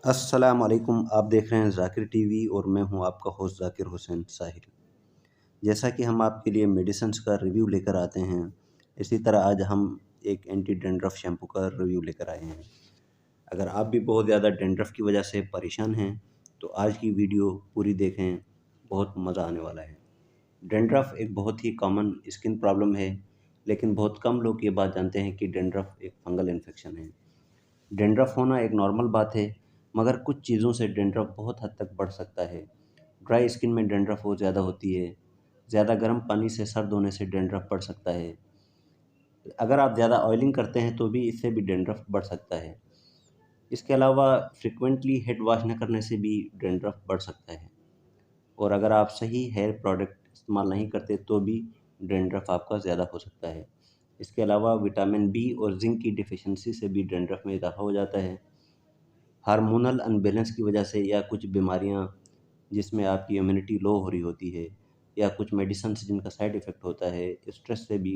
अस्सलाम वालेकुम। आप देख रहे हैं ज़ाकिर टीवी और मैं हूं आपका होस्ट ज़ाकिर हुसैन साहिल। जैसा कि हम आपके लिए मेडिसिन्स का रिव्यू लेकर आते हैं, इसी तरह आज हम एक एंटी डैंड्रफ शैम्पू का रिव्यू लेकर आए हैं। अगर आप भी बहुत ज़्यादा डैंड्रफ की वजह से परेशान हैं तो आज की वीडियो पूरी देखें, बहुत मज़ा आने वाला है। डैंड्रफ एक बहुत ही कॉमन स्किन प्रॉब्लम है, लेकिन बहुत कम लोग ये बात जानते हैं कि डैंड्रफ एक फंगल इन्फेक्शन है। डैंड्रफ होना एक नॉर्मल बात है, मगर कुछ चीज़ों से डैंड्रफ बहुत हद तक बढ़ सकता है। ड्राई स्किन में डैंड्रफ बहुत ज़्यादा होती है। ज़्यादा गर्म पानी से सर धोने से डैंड्रफ बढ़ सकता है। अगर आप ज़्यादा ऑयलिंग करते हैं तो भी इससे भी डैंड्रफ बढ़ सकता है। इसके अलावा फ्रिक्वेंटली हेड वॉश न करने से भी डैंड्रफ बढ़ सकता है। और अगर आप सही हेयर प्रोडक्ट इस्तेमाल नहीं करते तो भी डैंड्रफ आपका ज़्यादा हो सकता है। इसके अलावा विटामिन बी और जिंक की डिफिशियंसी से भी डैंड्रफ में इजाफा हो जाता है। हार्मोनल अनबैलेंस की वजह से या कुछ बीमारियां जिसमें आपकी इम्यूनिटी लो हो रही होती है, या कुछ मेडिसिन्स जिनका साइड इफ़ेक्ट होता है, स्ट्रेस से भी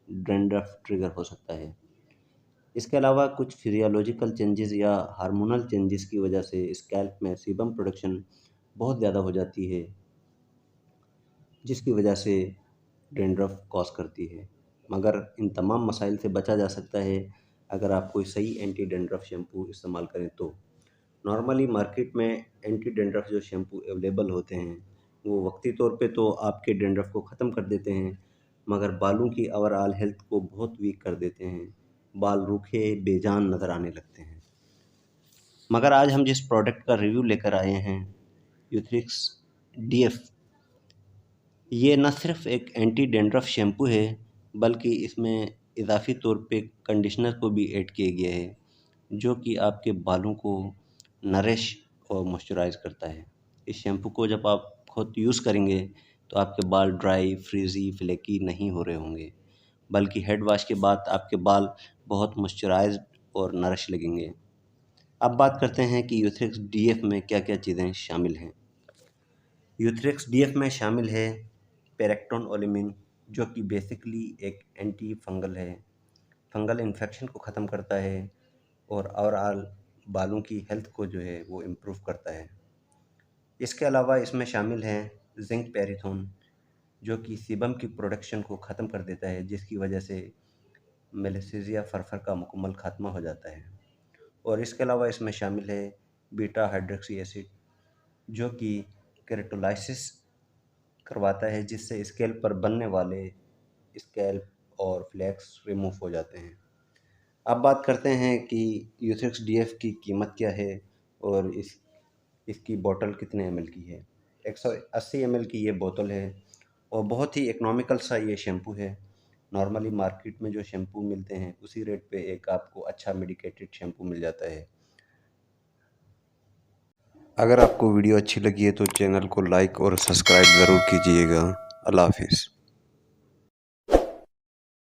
डैंड्रफ ट्रिगर हो सकता है। इसके अलावा कुछ फिजियोलॉजिकल चेंजेस या हार्मोनल चेंजेस की वजह से स्कैल्प में सीबम प्रोडक्शन बहुत ज़्यादा हो जाती है, जिसकी वजह से डैंड्रफ कॉज करती है। मगर इन तमाम मसाइल से बचा जा सकता है अगर आप कोई सही एंटी डैंड्रफ शैम्पू इस्तेमाल करें तो। नॉर्मली मार्केट में एंटी डैंड्रफ जो शैम्पू अवेलेबल होते हैं, वो वक्ती तौर पे तो आपके डैंड्रफ को ख़त्म कर देते हैं, मगर बालों की ओवरऑल हेल्थ को बहुत वीक कर देते हैं। बाल रूखे, बेजान नज़र आने लगते हैं। मगर आज हम जिस प्रोडक्ट का रिव्यू लेकर आए हैं, यूथ्रिक्स डीएफ, ये न सिर्फ एक एंटी डैंड्रफ शैम्पू है, बल्कि इसमें इजाफ़ी तौर पे कंडीशनर को भी ऐड किया गया है, जो कि आपके बालों को नरिश और मॉइस्चराइज़ करता है। इस शैम्पू को जब आप खुद यूज़ करेंगे तो आपके बाल ड्राई, फ्रीज़ी, फ्लेकी नहीं हो रहे होंगे, बल्कि हेड वॉश के बाद आपके बाल बहुत मॉइस्चराइज़्ड और नरिश लगेंगे। अब बात करते हैं कि यूथ्रिक्स डीएफ में क्या-क्या चीज़ें शामिल हैं। यूथ्रिक्स डीएफ में शामिल है पेरेक्टोन ओलिमिन, जो कि बेसिकली एक एंटी फंगल है। फंगल इन्फेक्शन को ख़त्म करता है और ओवरऑल बालों की हेल्थ को जो है वो इम्प्रूव करता है। इसके अलावा इसमें शामिल है जिंक पैराथोन, जो कि सीबम की प्रोडक्शन को ख़त्म कर देता है, जिसकी वजह से मेलासेसिया फर का मुकम्मल खात्मा हो जाता है। और इसके अलावा इसमें शामिल है बीटा हाइड्रोक्सी एसिड, जो कि केराटोलाइसिस करवाता है, जिससे स्कैल्प पर बनने वाले स्कैल्प और फ्लैक्स रिमूव हो जाते हैं। अब बात करते हैं कि यूथ्रिक्स डीएफ की कीमत क्या है और इसकी बोतल कितने एमएल की है। 180 एमएल की ये बोतल है और बहुत ही इकोनॉमिकल सा ये शैम्पू है। नॉर्मली मार्केट में जो शैम्पू मिलते हैं उसी रेट पे एक आपको अच्छा मेडिकेटेड शैम्पू मिल जाता है। अगर आपको वीडियो अच्छी लगी है तो चैनल को लाइक और सब्सक्राइब ज़रूर कीजिएगा। अल्लाह हाफिज़।